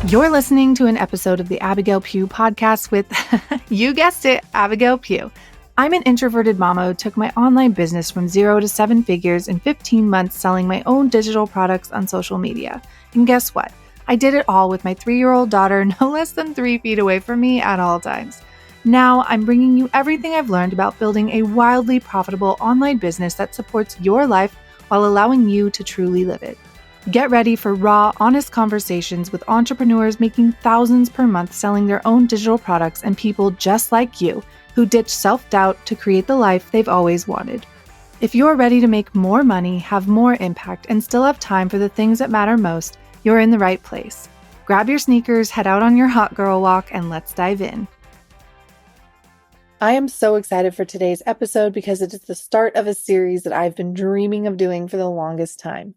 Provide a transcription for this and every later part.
You're listening to an episode of the Abigail Pugh podcast with, you guessed it, Abigail Pugh. I'm an introverted mama who took my online business from 0 to 7 figures in 15 months selling my own digital products on social media. And guess what? I did it all with my 3-year-old daughter no less than 3 feet away from me at all times. Now I'm bringing you everything I've learned about building a wildly profitable online business that supports your life while allowing you to truly live it. Get ready for raw, honest conversations with entrepreneurs making thousands per month selling their own digital products and people just like you who ditch self-doubt to create the life they've always wanted. If you're ready to make more money, have more impact, and still have time for the things that matter most, you're in the right place. Grab your sneakers, head out on your hot girl walk, and let's dive in. I am so excited for today's episode because it is the start of a series that I've been dreaming of doing for the longest time.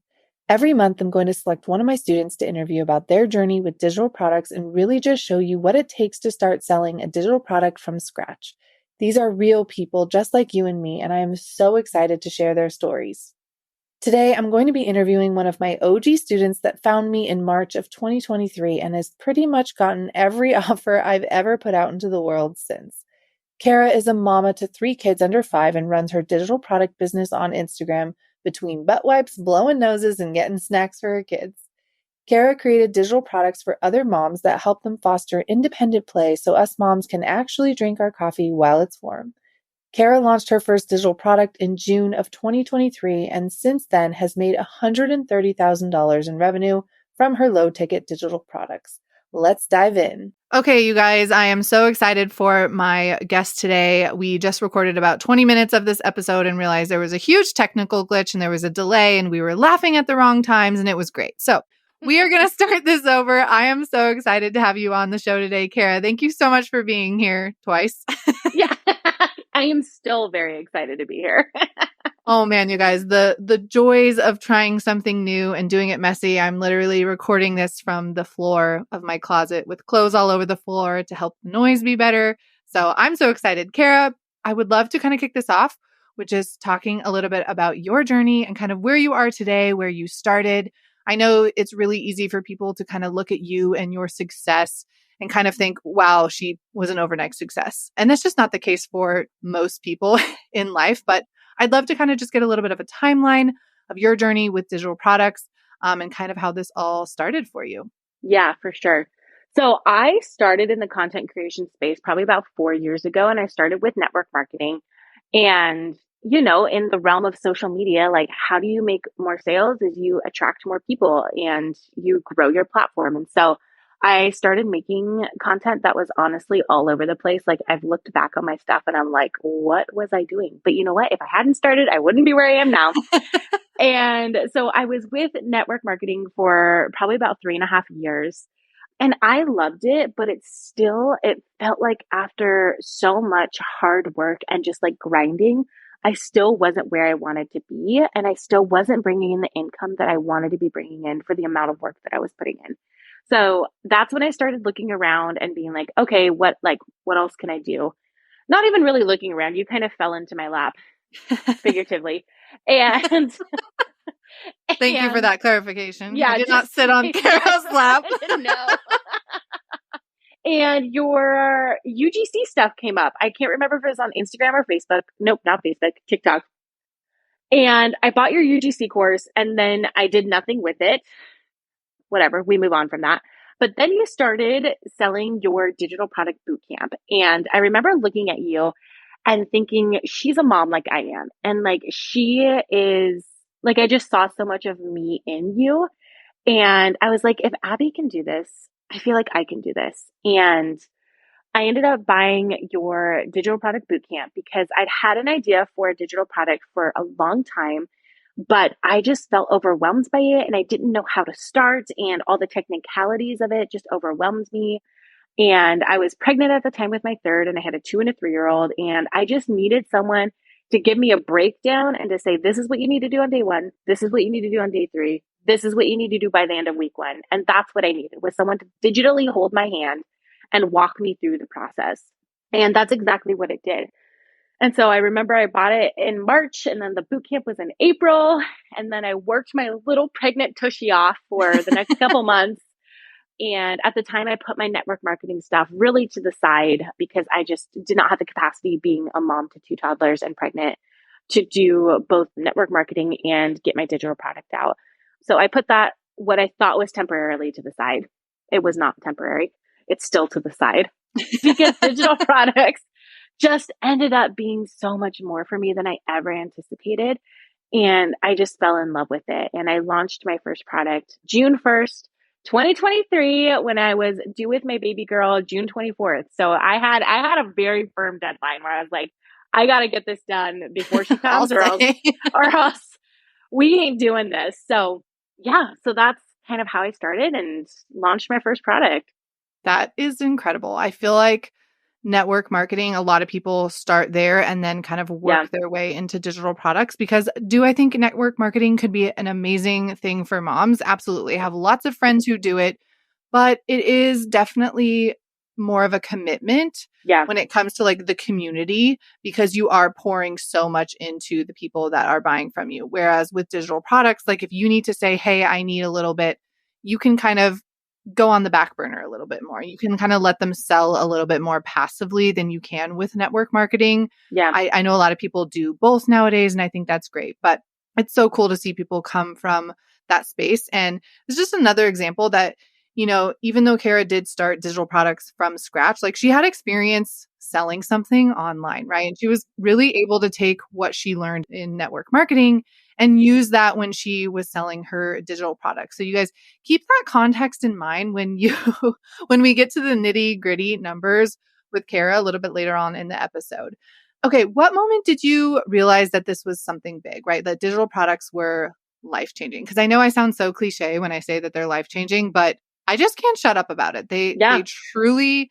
Every month, I'm going to select one of my students to interview about their journey with digital products and really just show you what it takes to start selling a digital product from scratch. These are real people just like you and me, and I am so excited to share their stories. Today, I'm going to be interviewing one of my OG students that found me in March of 2023 and has pretty much gotten every offer I've ever put out into the world since. Cara is a mama to 3 kids under 5 and runs her digital product business on Instagram between butt wipes, blowing noses, and getting snacks for her kids. Cara created digital products for other moms that help them foster independent play so us moms can actually drink our coffee while it's warm. Cara launched her first digital product in June of 2023 and since then has made $130,000 in revenue from her low-ticket digital products. Let's dive in. Okay, you guys, I am so excited for my guest today. We just recorded about 20 minutes of this episode and realized there was a huge technical glitch and there was a delay and we were laughing at the wrong times and it was great. So we are going to start this over. I am so excited to have you on the show today, Cara. Thank you so much for being here twice. Yeah, I am still very excited to be here. Oh man, you guys, the joys of trying something new and doing it messy. I'm literally recording this from the floor of my closet with clothes all over the floor to help the noise be better. So I'm so excited. Cara, I would love to kind of kick this off with just talking a little bit about your journey and kind of where you are today, where you started. I know it's really easy for people to kind of look at you and your success and kind of think, wow, she was an overnight success. And that's just not the case for most people in life, but I'd love to kind of just get a little bit of a timeline of your journey with digital products and kind of how this all started for you. Yeah, for sure. So I started in the content creation space probably about 4 years ago, and I started with network marketing. And, in the realm of social media, like how do you make more sales is you attract more people and you grow your platform. And so I started making content that was honestly all over the place. Like I've looked back on my stuff and I'm like, what was I doing? But you know what? If I hadn't started, I wouldn't be where I am now. And so I was with network marketing for probably about 3.5 years. And I loved it, but it felt like after so much hard work and just like grinding, I still wasn't where I wanted to be. And I still wasn't bringing in the income that I wanted to be bringing in for the amount of work that I was putting in. So that's when I started looking around and being like, okay, what else can I do? Not even really looking around. You kind of fell into my lap figuratively. And Thank you for that clarification. Yeah, I did not sit on Cara's lap. No. And your UGC stuff came up. I can't remember if it was on Instagram or Facebook. Nope, not Facebook, TikTok. And I bought your UGC course and then I did nothing with it. Whatever, we move on from that. But then you started selling your digital product bootcamp. And I remember looking at you and thinking, she's a mom like I am. And like, she is like, I just saw so much of me in you. And I was like, if Abby can do this, I feel like I can do this. And I ended up buying your digital product bootcamp because I'd had an idea for a digital product for a long time, but I just felt overwhelmed by it and I didn't know how to start and all the technicalities of it just overwhelmed me. And I was pregnant at the time with my third and I had a 2 and a 3-year-old and I just needed someone to give me a breakdown and to say, this is what you need to do on day 1. This is what you need to do on day 3. This is what you need to do by the end of week 1. And that's what I needed, was someone to digitally hold my hand and walk me through the process. And that's exactly what it did. And so I remember I bought it in March and then the boot camp was in April. And then I worked my little pregnant tushy off for the next couple months. And at the time, I put my network marketing stuff really to the side because I just did not have the capacity, being a mom to two toddlers and pregnant, to do both network marketing and get my digital product out. So I put that, what I thought was temporarily, to the side. It was not temporary. It's still to the side because digital products just ended up being so much more for me than I ever anticipated. And I just fell in love with it. And I launched my first product June 1st, 2023, when I was due with my baby girl June 24th. So I had a very firm deadline where I was like, I got to get this done before she comes, or else we ain't doing this. So yeah, so that's kind of how I started and launched my first product. That is incredible. I feel like network marketing, a lot of people start there and then kind of work their way into digital products, because do I think network marketing could be an amazing thing for moms? Absolutely. I have lots of friends who do it, but it is definitely more of a commitment when it comes to like the community, because you are pouring so much into the people that are buying from you. Whereas with digital products, like if you need to say, hey, I need a little bit, you can kind of go on the back burner a little bit more. You can kind of let them sell a little bit more passively than you can with network marketing. Yeah. I know a lot of people do both nowadays, and I think that's great. But it's so cool to see people come from that space. And it's just another example that, you know, even though Cara did start digital products from scratch, like she had experience selling something online, right? And she was really able to take what she learned in network marketing and use that when she was selling her digital products. So you guys keep that context in mind when you when we get to the nitty-gritty numbers with Cara a little bit later on in the episode. Okay, what moment did you realize that this was something big, right? That digital products were life-changing? Because I know I sound so cliche when I say that they're life-changing, but I just can't shut up about it. They truly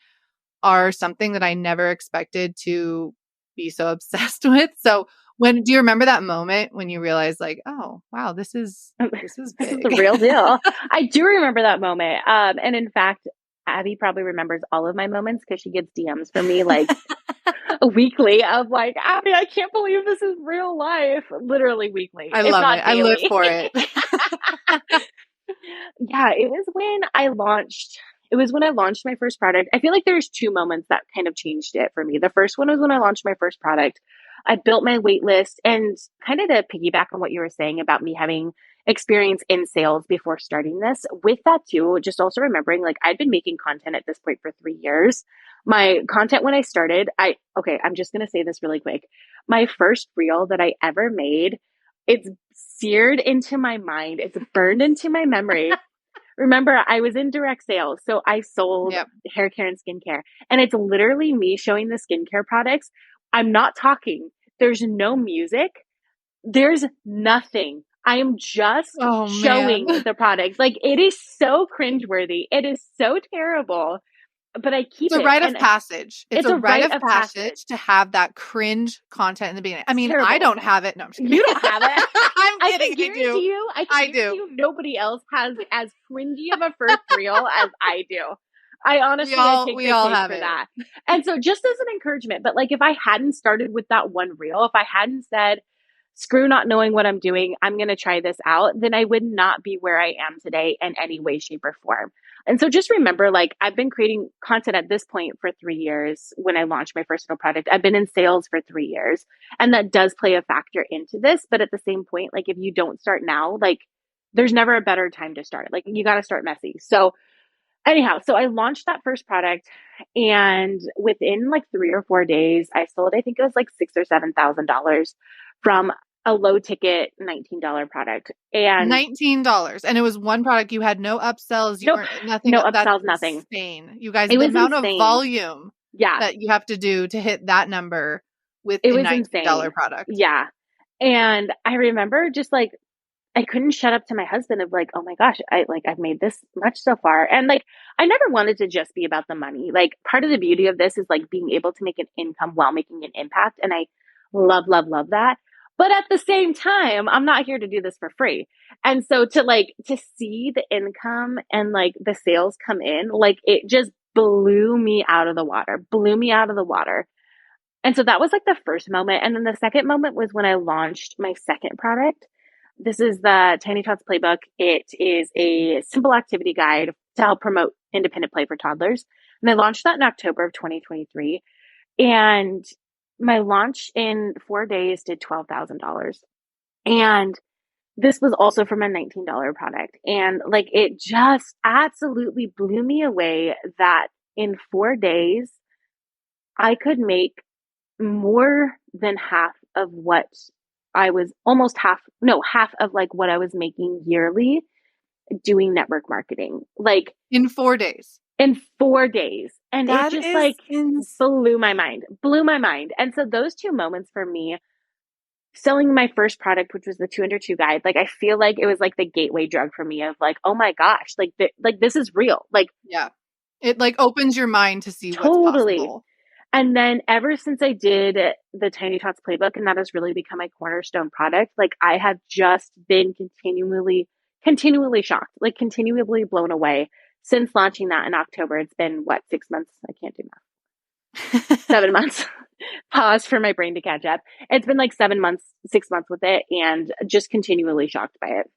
are something that I never expected to be so obsessed with. So do you remember that moment when you realized like, oh, wow, this is This is big. the real deal. I do remember that moment. And in fact, Abby probably remembers all of my moments because she gets DMs from me like weekly of like, Abby, I can't believe this is real life. Literally weekly. I If love not it. I live daily. for it. Yeah, it was when I launched. It was when I launched my first product. I feel like there's two moments that kind of changed it for me. The first one was when I launched my first product. I built my wait list, and kind of to piggyback on what you were saying about me having experience in sales before starting this, with that too, just also remembering like I'd been making content at this point for 3 years. My content when I started, I'm just going to say this really quick. My first reel that I ever made, it's seared into my mind. It's burned into my memory. Remember, I was in direct sales, so I sold hair care and skincare. And it's literally me showing the skincare products. I'm not talking. There's no music. There's nothing. I am just showing the products. Like, it is so cringeworthy. It is so terrible. But I keep It's a rite of passage. It's a rite of passage to have that cringe content in the beginning. I mean, I don't have it. No, I'm just kidding. You don't have it. I'm kidding. I can guarantee you. I do. Nobody else has as cringy of a first reel as I do. I honestly I take the cake for that. And so just as an encouragement, but like if I hadn't started with that one reel, if I hadn't said, screw not knowing what I'm doing, I'm going to try this out, then I would not be where I am today in any way, shape, or form. And so just remember, like I've been creating content at this point for 3 years when I launched my first product. I've been in sales for 3 years, and that does play a factor into this. But at the same point, like if you don't start now, like there's never a better time to start. Like you got to start messy. So anyhow, so I launched that first product, and within like 3 or 4 days, I sold, I think it was like $6,000 or $7,000 from a low ticket $19 product. And $19. And it was one product. You had no upsells. You weren't nothing. No upsells, nothing. Insane. You guys, the amount of volume that you have to do to hit that number with a $19 product. Yeah. And I remember just like, I couldn't shut up to my husband of like, oh my gosh, I've made this much so far. And like, I never wanted to just be about the money. Like part of the beauty of this is like being able to make an income while making an impact. And I love, love, love that. But at the same time, I'm not here to do this for free. And so to see the income and like the sales come in, like it just blew me out of the water. And so that was like the first moment. And then the second moment was when I launched my second product. This is the Tiny Tots Playbook. It is a simple activity guide to help promote independent play for toddlers. And I launched that in October of 2023. And my launch in 4 days did $12,000. And this was also from a $19 product. And like it just absolutely blew me away that in 4 days, I could make more than half of what I was almost half, no, half of like what I was making yearly doing network marketing. Like In 4 days. in 4 days. And it That just is like blew my mind, blew my mind. And so those two moments for me, selling my first product, which was the 202 guide, like I feel like it was like the gateway drug for me of like, oh my gosh, like this is real. Like Yeah. It like opens your mind to see what's totally. possible. And then ever since I did the Tiny Tots playbook, and that has really become my cornerstone product, like I have just been continually shocked, like continually blown away since launching that in October. It's been what, 6 months? I can't do math. 7 months. Pause for my brain to catch up. It's been like 7 months, 6 months with it, and just continually shocked by it.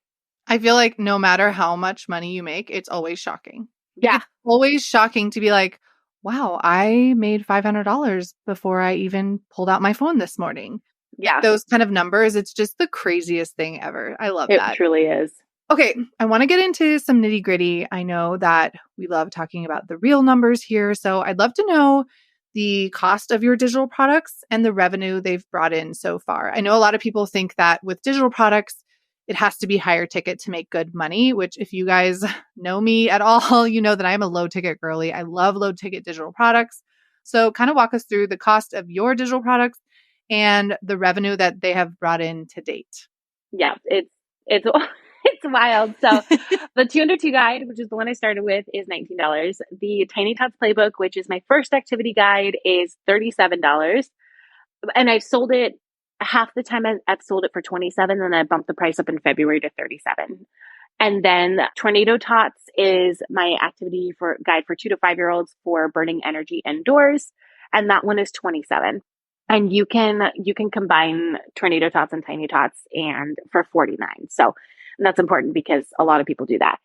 I feel like no matter how much money you make, it's always shocking. Yeah. It's always shocking to be like, wow, I made $500 before I even pulled out my phone this morning. Yeah. Like those kind of numbers, it's just the craziest thing ever. I love It that. truly is. Okay, I want to get into some nitty gritty. I know that we love talking about the real numbers here. So I'd love to know the cost of your digital products and the revenue they've brought in so far. I know a lot of people think that with digital products, it has to be higher ticket to make good money, which if you guys know me at all, you know that I am a low ticket girly. I love low ticket digital products. So kind of walk us through the cost of your digital products and the revenue that they have brought in to date. Yeah, it's it's wild. So the 202 guide, which is the one I started with, is $19. The Tiny Tots playbook, which is my first activity guide, is $37. And I've sold it half the time. I've sold it for 27, and I bumped the price up in February to 37. And then Tornado Tots is my activity for guide for 2 to 5 year olds for burning energy indoors, and that one is 27. And you can combine Tornado Tots and Tiny Tots and for 49. So and that's important because a lot of people do that.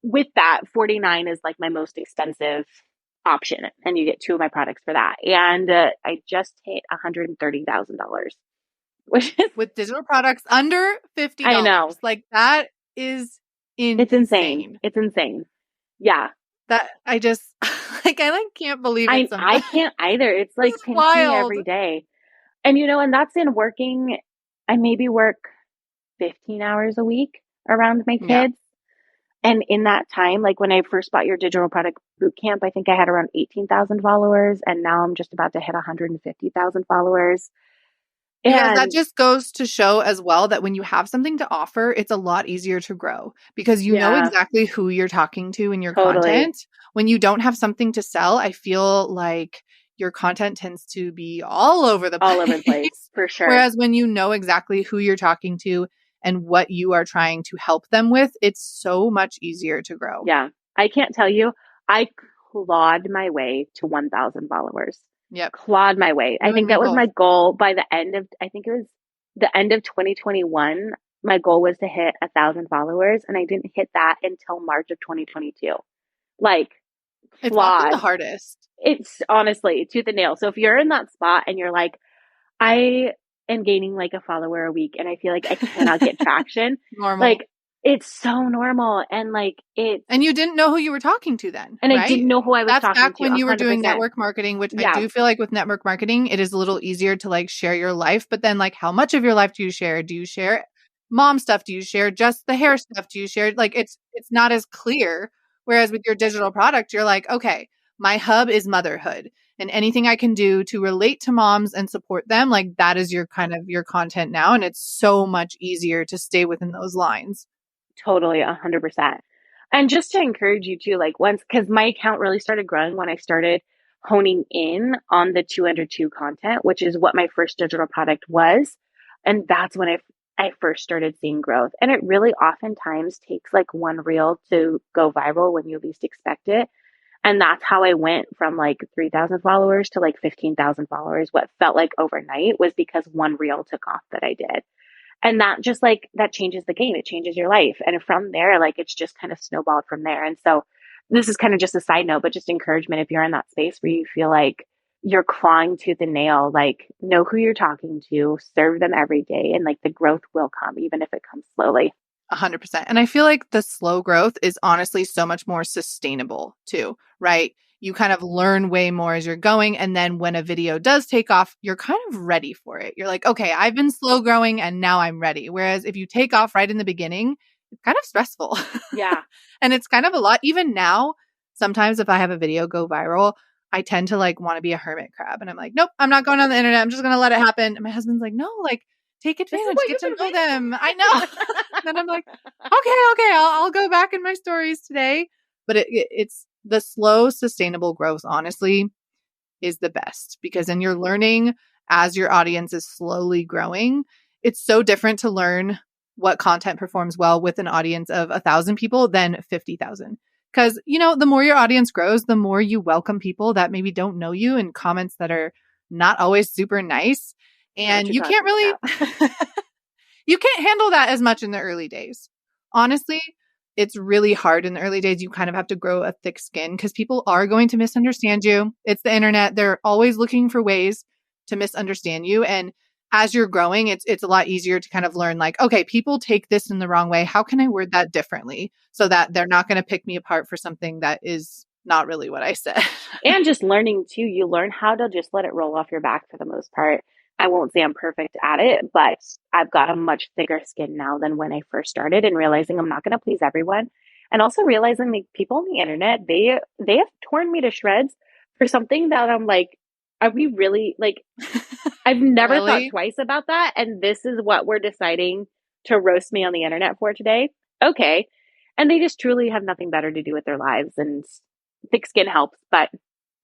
With that, 49 is like my most expensive option, and you get two of my products for that. And I just hit $130,000, which is with digital products under $50. I know. Like that is insane. It's insane. It's insane. Yeah. That I just I can't believe it sometimes. I can't either. It's like It's pinch me wild. every day. And and that's in working. I maybe work 15 hours a week around my kids. Yeah. And in that time, like when I first bought your digital product boot camp, I think I had around 18,000 followers, and now I'm just about to hit 150,000 followers. Yeah, that And just goes to show as well that when you have something to offer, it's a lot easier to grow because you know Yeah. exactly who you're talking to in your Totally. content. When you don't have something to sell, I feel like your content tends to be all over the place. For sure. Whereas when you know exactly who you're talking to and what you are trying to help them with, it's so much easier to grow. Yeah. I can't tell you, I clawed my way to 1,000 followers. Yep. Clawed my way. You I think and me that was both. my goal by the end of, I think it was the end of 2021. My goal was to hit 1,000 followers, and I didn't hit that until March of 2022. Like, It's often clawed. the hardest. It's honestly tooth and nail. So if you're in that spot and you're like, I am gaining like a follower a week and I feel like I cannot get traction, Normal. like it's so normal. And like and you didn't know who you were talking to then, and right? I didn't know who I was That's talking back to. when you were 100%. doing network marketing, which I do feel like with network marketing, it is a little easier to like share your life. But then like how much of your life do you share? Do you share mom stuff? Do you share just the hair stuff? Do you share like it's not as clear. Whereas with your digital product, you're like, okay, my hub is motherhood. And anything I can do to relate to moms and support them, like that is your kind of your content now. And it's so much easier to stay within those lines. Totally, 100%. And just to encourage you too, like once, because my account really started growing when I started honing in on the 202 content, which is what my first digital product was. And that's when I first started seeing growth. And it really oftentimes takes like one reel to go viral when you least expect it. And that's how I went from like 3,000 followers to like 15,000 followers. What felt like overnight was because one reel took off that I did. And that just like, that changes the game. It changes your life. And from there, like, it's just kind of snowballed from there. And so this is kind of just a side note, but just encouragement if you're in that space where you feel like you're clawing tooth and nail, like know who you're talking to, serve them every day, and like the growth will come, even if it comes slowly. 100%. And I feel like the slow growth is honestly so much more sustainable too, right? You kind of learn way more as you're going. And then when a video does take off, you're kind of ready for it. You're like, okay, I've been slow growing and now I'm ready. Whereas if you take off right in the beginning, it's kind of stressful. Yeah. And it's kind of a lot. Even now, sometimes if I have a video go viral, I tend to like want to be a hermit crab. And I'm like, nope, I'm not going on the internet. I'm just going to let it happen. And my husband's like, no, like, take advantage, get to know them. I know. And I'm like, okay, I'll go back in my stories today. But it's the slow, sustainable growth, honestly, is the best because then you're learning as your audience is slowly growing. It's so different to learn what content performs well with an audience of 1,000 people than 50,000. Because, the more your audience grows, the more you welcome people that maybe don't know you in comments that are not always super nice. And you can't really, you can't handle that as much in the early days. Honestly, it's really hard in the early days. You kind of have to grow a thick skin because people are going to misunderstand you. It's the internet. They're always looking for ways to misunderstand you. And as you're growing, it's a lot easier to kind of learn like, okay, people take this in the wrong way. How can I word that differently so that they're not going to pick me apart for something that is not really what I said? And just learning too, you learn how to just let it roll off your back for the most part. I won't say I'm perfect at it, but I've got a much thicker skin now than when I first started, and realizing I'm not going to please everyone. And also realizing like people on the internet, they have torn me to shreds for something that I'm like, are we really like, I've never Really? thought twice about that. And this is what we're deciding to roast me on the internet for today. Okay. And they just truly have nothing better to do with their lives, and thick skin helps, but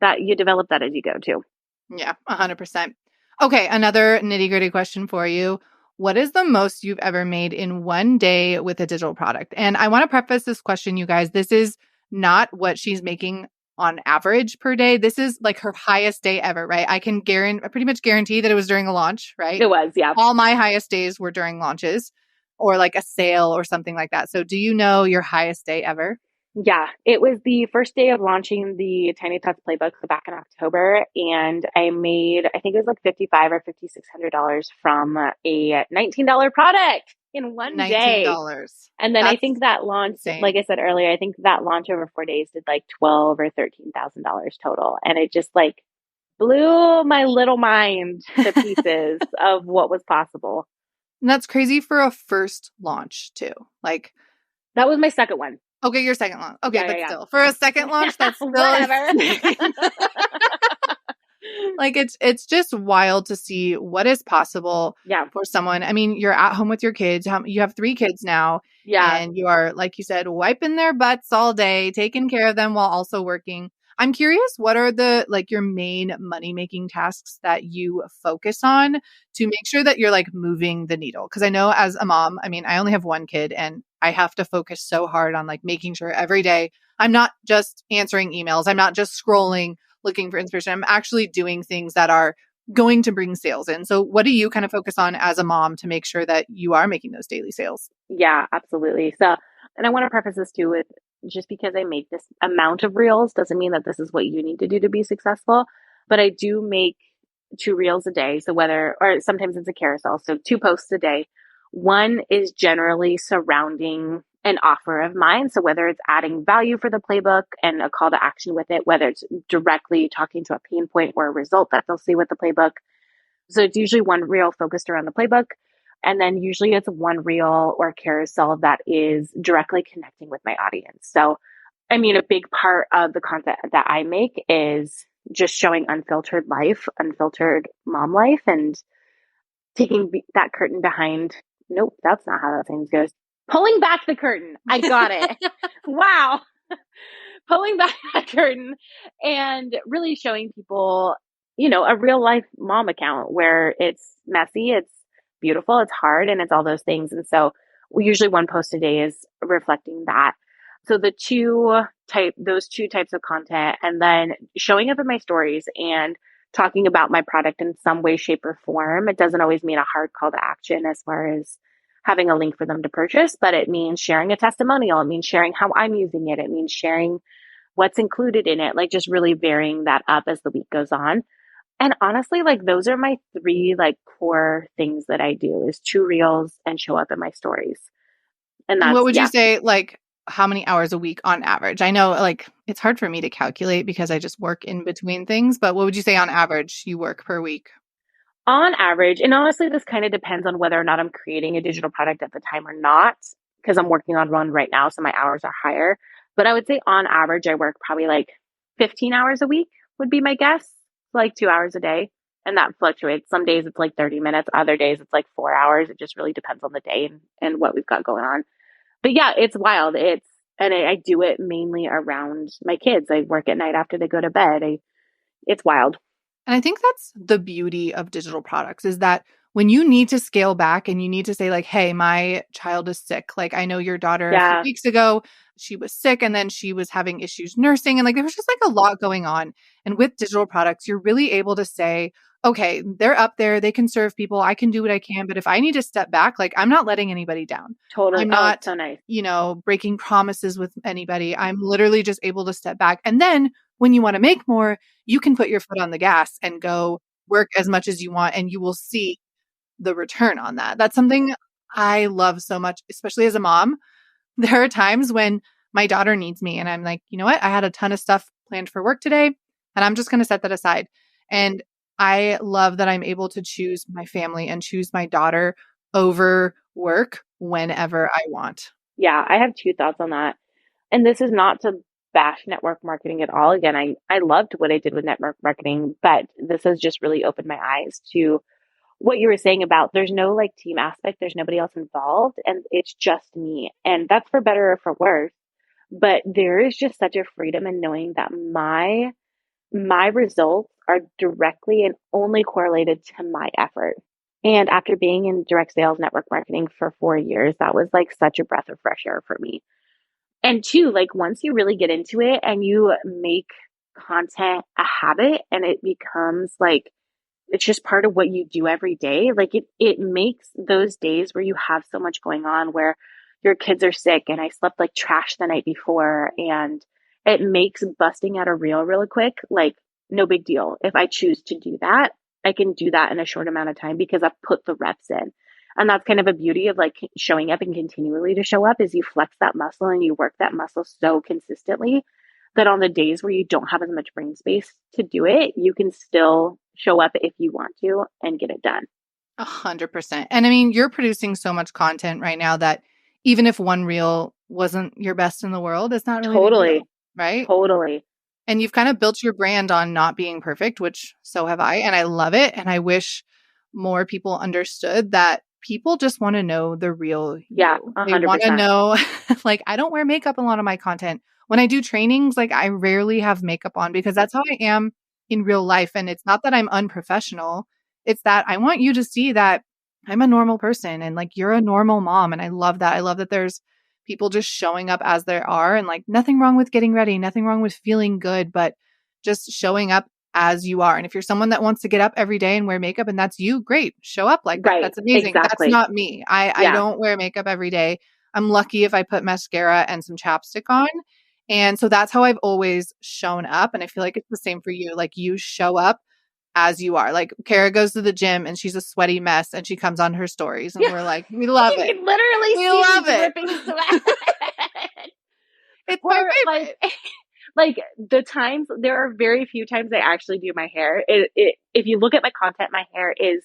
that you develop that as you go too. Yeah, 100%. Okay, another nitty gritty question for you. What is the most you've ever made in one day with a digital product? And I want to preface this question, you guys. This is not what she's making on average per day. This is like her highest day ever, right? I pretty much guarantee that it was during a launch, right? It was, yeah. All my highest days were during launches or like a sale or something like that. So do you know your highest day ever? Yeah, it was the first day of launching the Tiny Tots playbook back in October, and I made, I think it was like $5,500 or $5,600 from a $19 product in one day. $19. And then That's I think that launch, insane. like I said earlier, I think that launch over 4 days did like $12,000 or $13,000 total, and it just like blew my little mind to pieces of what was possible. And that's crazy for a first launch too. Like, that was my second one. Okay, your second launch. Okay, Yeah, but yeah. still, for a second launch, that's still whatever. Like it's just wild to see what is possible for someone. I mean, you're at home with your kids. You have 3 kids now. Yeah. And you are, like you said, wiping their butts all day, taking care of them while also working. I'm curious, what are your main money-making tasks that you focus on to make sure that you're like moving the needle? Because I know as a mom, I mean, I only have 1 kid and I have to focus so hard on like making sure every day I'm not just answering emails. I'm not just scrolling, looking for inspiration. I'm actually doing things that are going to bring sales in. So what do you kind of focus on as a mom to make sure that you are making those daily sales? Yeah, absolutely. So, and I want to preface this too with, just because I make this amount of reels doesn't mean that this is what you need to do to be successful. But I do make 2 reels a day. So or sometimes it's a carousel. So 2 posts a day. One is generally surrounding an offer of mine. So whether it's adding value for the playbook and a call to action with it, whether it's directly talking to a pain point or a result that they'll see with the playbook. So it's usually 1 reel focused around the playbook. And then usually it's 1 reel or carousel that is directly connecting with my audience. So, I mean, a big part of the content that I make is just showing unfiltered life, unfiltered mom life, and taking that curtain behind. Nope, that's not how that thing goes. Pulling back the curtain. I got it. Wow. Pulling back that curtain and really showing people, a real life mom account where it's messy, it's beautiful, it's hard, and it's all those things. And so usually 1 post a day is reflecting that. So those 2 types of content, and then showing up in my stories and talking about my product in some way, shape, or form. It doesn't always mean a hard call to action as far as having a link for them to purchase, but it means sharing a testimonial. It means sharing how I'm using it. It means sharing what's included in it, like just really varying that up as the week goes on. And honestly, like those are my three like core things that I do is true reels and show up in my stories. And And what that's, would you yeah, say, like, how many hours a week on average? I know, like, it's hard for me to calculate because I just work in between things, but what would you say on average you work per week? on average, and honestly, this kind of depends on whether or not I'm creating a digital product at the time or not, because I'm working on one right now, so my hours are higher. But I would say on average, I work probably like 15 hours a week would be my guess, like 2 hours a day. And that fluctuates. Some days it's like 30 minutes, other days it's like 4 hours. It just really depends on the day and what we've got going on. But yeah, it's wild. And I do it mainly around my kids. I work at night after they go to bed. It's wild. And I think that's the beauty of digital products is that when you need to scale back and you need to say like, hey, my child is sick. Like I know your daughter a few Yeah, weeks ago, she was sick and then she was having issues nursing and like there was just like a lot going on. And with digital products, you're really able to say, okay, they're up there, they can serve people, I can do what I can, but if I need to step back, like I'm not letting anybody down. totally. I'm Oh, it's not, so nice. breaking promises with anybody. I'm literally just able to step back. And then when you want to make more, you can put your foot on the gas and go work as much as you want and you will see the return on that. That's something I love so much, especially as a mom. There are times when my daughter needs me and I'm like, you know what? I had a ton of stuff planned for work today and I'm just going to set that aside. And I love that I'm able to choose my family and choose my daughter over work whenever I want. Yeah, I have two thoughts on that. And this is not to bash network marketing at all. Again, I loved what I did with network marketing, but this has just really opened my eyes to what you were saying about there's no like team aspect, there's nobody else involved, and it's just me. And that's for better or for worse. But there is just such a freedom in knowing that my results are directly and only correlated to my effort. And after being in direct sales network marketing for 4 years, that was like such a breath of fresh air for me. And two, like once you really get into it and you make content a habit and it becomes like it's just part of what you do every day, like it makes those days where you have so much going on where your kids are sick and I slept like trash the night before and it makes busting out a reel really quick like no big deal. If I choose to do that, I can do that in a short amount of time because I've put the reps in. And that's kind of a beauty of like showing up and continually to show up is you flex that muscle and you work that muscle so consistently that on the days where you don't have as much brain space to do it, you can still show up if you want to and get it done. 100%. And I mean, you're producing so much content right now that even if one reel wasn't your best in the world, it's not really a big Totally. deal, right? Totally. And you've kind of built your brand on not being perfect, which so have I. And I love it. And I wish more people understood that people just want to know the real Yeah, you. They want to 100%. know, like, I don't wear makeup in a lot of my content. When I do trainings, like, I rarely have makeup on because that's how I am in real life. And it's not that I'm unprofessional, it's that I want you to see that I'm a normal person and like you're a normal mom. And I love that. I love that there's people just showing up as they are and like nothing wrong with getting ready, nothing wrong with feeling good, but just showing up as you are. And if you're someone that wants to get up every day and wear makeup and that's you, great, show up like that. Right. That's amazing. That's Exactly. not me. I Yeah. don't wear makeup every day. I'm lucky if I put mascara and some chapstick on. And so that's how I've always shown up. And I feel like it's the same for you. Like you show up as you are. Like Cara goes to the gym and she's a sweaty mess and she comes on her stories and Yeah. we're like, we love You it. can literally We see me love it. dripping sweat. It's Or my like favorite. like the times there are very few times I actually do my hair. If you look at my content, my hair is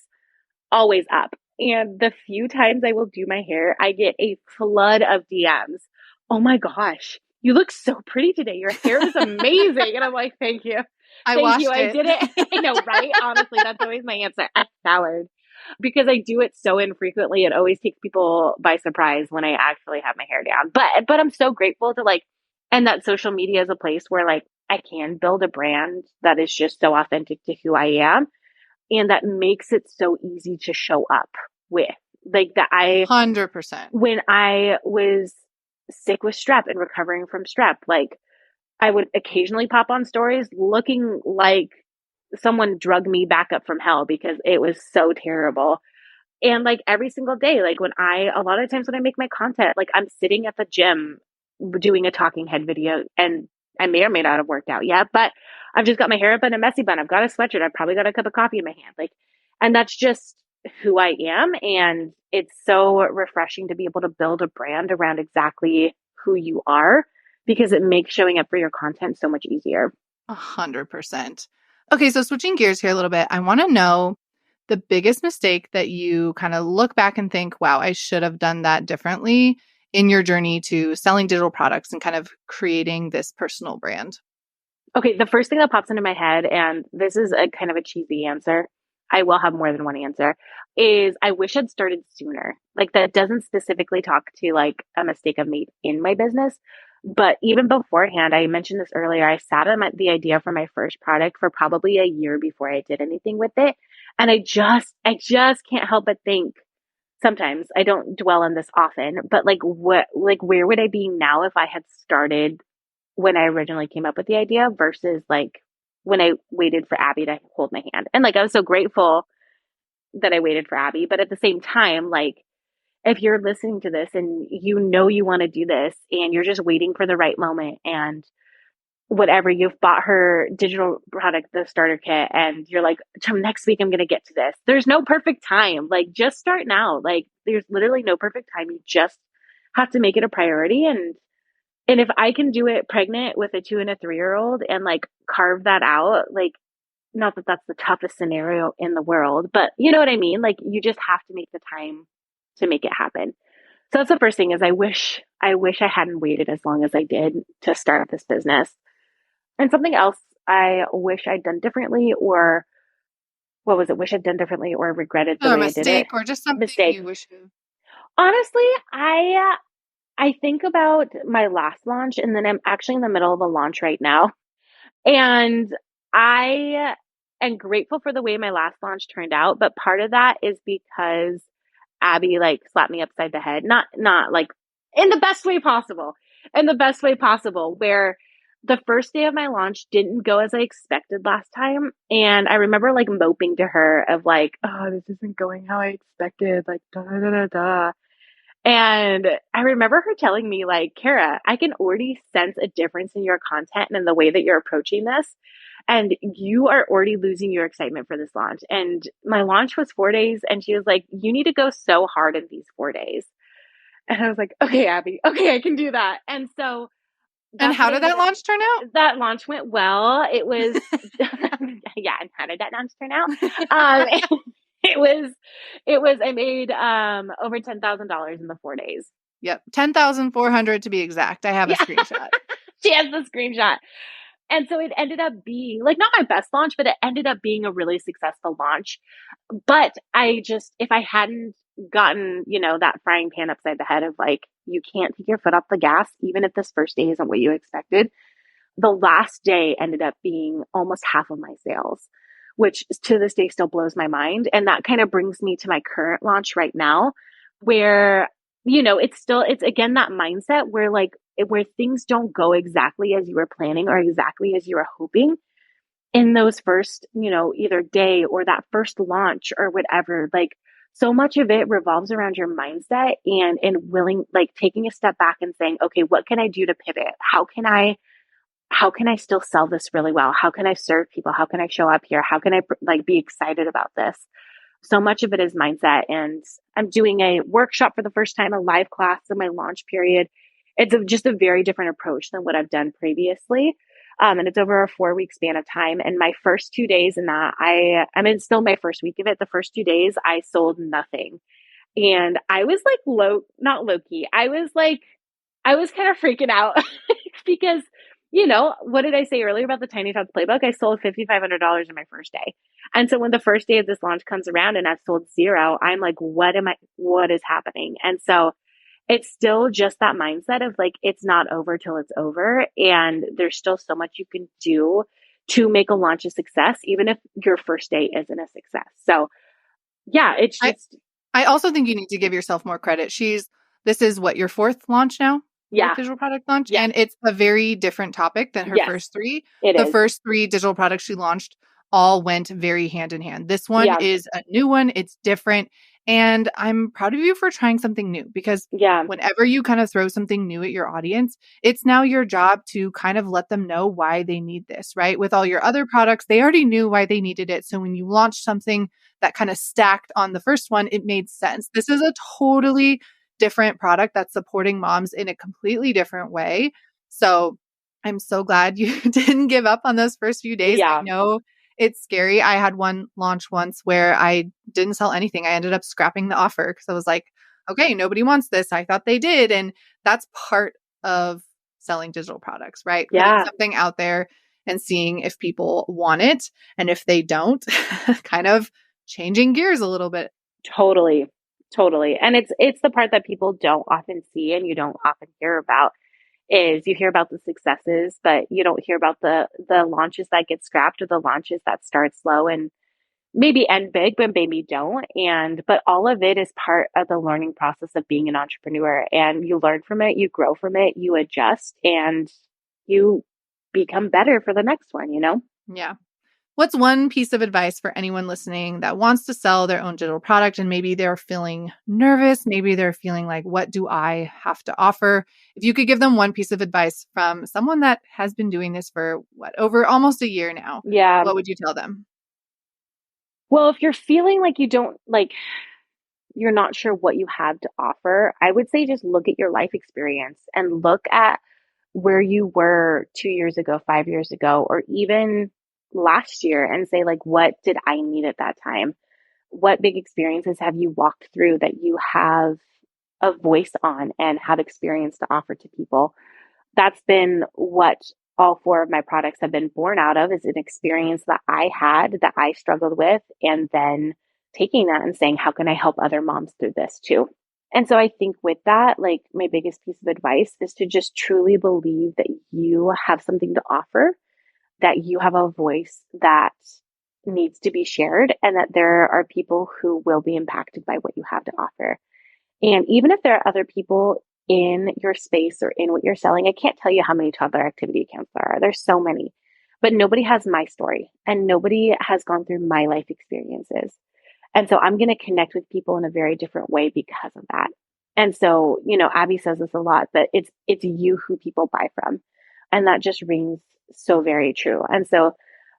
always up. And the few times I will do my hair, I get a flood of DMs. Oh my gosh, you look so pretty today. Your hair is amazing. And I'm like, thank you. I Thank you. washed I it. did it. I know, right? Honestly, that's always my answer. I showered because I do it so infrequently. It always takes people by surprise when I actually have my hair down. But I'm so grateful to like, and that social media is a place where like I can build a brand that is just so authentic to who I am and that makes it so easy to show up with. Like that I 100%. when I was sick with strep and recovering from strep, like I would occasionally pop on stories looking like someone drug me back up from hell because it was so terrible. And like every single day, like a lot of times when I make my content, like I'm sitting at the gym doing a talking head video and I may or may not have worked out yet, but I've just got my hair up in a messy bun. I've got a sweatshirt. I've probably got a cup of coffee in my hand. Like, and that's just who I am. And it's so refreshing to be able to build a brand around exactly who you are because it makes showing up for your content so much easier. 100%. Okay, so switching gears here a little bit, I want to know the biggest mistake that you kind of look back and think, wow, I should have done that differently in your journey to selling digital products and kind of creating this personal brand. Okay, the first thing that pops into my head, and this is a kind of a cheesy answer, I will have more than one answer, is I wish I'd started sooner. Like that doesn't specifically talk to like a mistake I've made in my business. But even beforehand, I mentioned this earlier, I sat on the idea for my first product for probably a year before I did anything with it. And I just can't help but think sometimes I don't dwell on this often, but where would I be now if I had started when I originally came up with the idea versus like when I waited for Abby to hold my hand. And like I was so grateful that I waited for Abby, but at the same time, like if you're listening to this and you know you want to do this and you're just waiting for the right moment and whatever, you've bought her digital product, the starter kit, and you're like, next week I'm going to get to this. There's no perfect time. Like just start now. Like there's literally no perfect time. You just have to make it a priority. And if I can do it pregnant with a 2 and a 3-year-old and like carve that out, like, not that that's the toughest scenario in the world, but you know what I mean? Like, you just have to make the time to make it happen. So that's the first thing is I wish I hadn't waited as long as I did to start this business. And something else I wish I'd done differently, or what was it? Wish I'd done differently or regretted the Or a way I did it. mistake or just something Mistake. you wish you. Honestly, I think about my last launch and then I'm actually in the middle of a launch right now. And I am grateful for the way my last launch turned out, but part of that is because Abby like slapped me upside the head. Not like in the best way possible. In the best way possible, where the first day of my launch didn't go as I expected last time. And I remember like moping to her of like, oh, this isn't going how I expected, like da da da da da. And I remember her telling me, like, Cara, I can already sense a difference in your content and in the way that you're approaching this. And you are already losing your excitement for this launch. And my launch was 4 days. And she was like, you need to go so hard in these 4 days. And I was like, okay, Abby, okay, I can do that. And so And that's how what I did that did. launch turn out? That launch went well. It was, yeah. And how did that launch turn out? Um, I made over $10,000 in the 4 days. Yep. 10,400 to be exact. I have a Yeah. screenshot. She has the screenshot. And so it ended up being like not my best launch, but it ended up being a really successful launch. But if I hadn't gotten, that frying pan upside the head of like, you can't take your foot off the gas, even if this first day isn't what you expected, the last day ended up being almost half of my sales, which to this day still blows my mind. And that kind of brings me to my current launch right now, where, it's again that mindset where where things don't go exactly as you were planning or exactly as you were hoping in those first, either day or that first launch or whatever. Like so much of it revolves around your mindset and willing, like taking a step back and saying, okay, what can I do to pivot? How can I still sell this really well? How can I serve people? How can I show up here? How can I be excited about this? So much of it is mindset. And I'm doing a workshop for the first time, a live class in my launch period. It's just a very different approach than what I've done previously. And it's over a 4-week span of time. And my first 2 days in that, it's still my first week of it. The first 2 days, I sold nothing. And I was like not low key. I was kind of freaking out because what did I say earlier about the Tiny Tots playbook? I sold $5,500 in my first day. And so when the first day of this launch comes around and I've sold zero, I'm like, what is happening? And so it's still just that mindset of like, it's not over till it's over. And there's still so much you can do to make a launch a success, even if your first day isn't a success. So yeah, it's just. I also think you need to give yourself more credit. This is what, your fourth launch now? Yeah. Digital product launch. Yeah. And it's a very different topic than her first three. The first three digital products she launched all went very hand in hand. This one is a new one. It's different. And I'm proud of you for trying something new because Yeah. whenever you kind of throw something new at your audience, it's now your job to kind of let them know why they need this, right? With all your other products, they already knew why they needed it. So when you launch something that kind of stacked on the first one, it made sense. This is a totally different product that's supporting moms in a completely different way. So I'm so glad you didn't give up on those first few days. I Yeah. know it's scary. I had one launch once where I didn't sell anything. I ended up scrapping the offer because I was like, okay, nobody wants this. I thought they did. And that's part of selling digital products, right? Putting Yeah. something out there and seeing if people want it. And if they don't, kind of changing gears a little bit. Totally. Totally. And it's the part that people don't often see and you don't often hear about is you hear about the successes, but you don't hear about the launches that get scrapped or the launches that start slow and maybe end big, but maybe don't. But all of it is part of the learning process of being an entrepreneur. And you learn from it, you grow from it, you adjust, and you become better for the next one, you know? Yeah. What's one piece of advice for anyone listening that wants to sell their own digital product and maybe they're feeling nervous? Maybe they're feeling like, what do I have to offer? If you could give them one piece of advice from someone that has been doing this for over almost a year now, Yeah. what would you tell them? Well, if you're feeling like you don't like you're not sure what you have to offer, I would say just look at your life experience and look at where you were 2 years ago, 5 years ago, or even last year and say, like, what did I need at that time? What big experiences have you walked through that you have a voice on and have experience to offer to people? That's been what all four of my products have been born out of is an experience that I had that I struggled with and then taking that and saying, how can I help other moms through this too? And so I think with that, like my biggest piece of advice is to just truly believe that you have something to offer, that you have a voice that needs to be shared, and that there are people who will be impacted by what you have to offer. And even if there are other people in your space or in what you're selling, I can't tell you how many toddler activity accounts there are. There's so many, but nobody has my story and nobody has gone through my life experiences. And so I'm going to connect with people in a very different way because of that. And so, Abby says this a lot, but it's you who people buy from. And that just rings so very true. And so,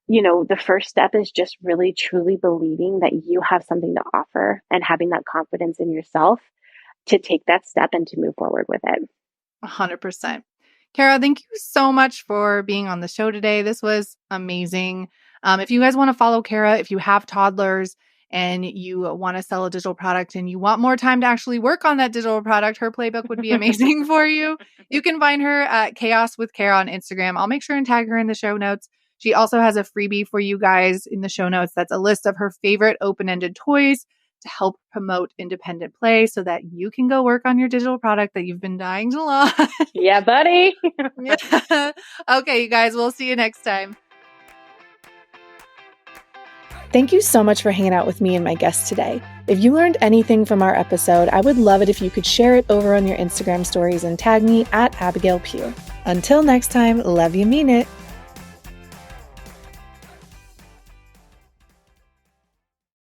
the first step is just really truly believing that you have something to offer and having that confidence in yourself to take that step and to move forward with it. 100%. Cara, thank you so much for being on the show today. This was amazing. If you guys want to follow Cara, if you have toddlers and you want to sell a digital product and you want more time to actually work on that digital product, her playbook would be amazing for you. You can find her at Chaos with Cara on Instagram. I'll make sure and tag her in the show notes. She also has a freebie for you guys in the show notes. That's a list of her favorite open-ended toys to help promote independent play so that you can go work on your digital product that you've been dying to launch. Yeah, buddy. Yeah. Okay, you guys, we'll see you next time. Thank you so much for hanging out with me and my guests today. If you learned anything from our episode, I would love it if you could share it over on your Instagram stories and tag me at Abigail Pugh. Until next time, love you, mean it.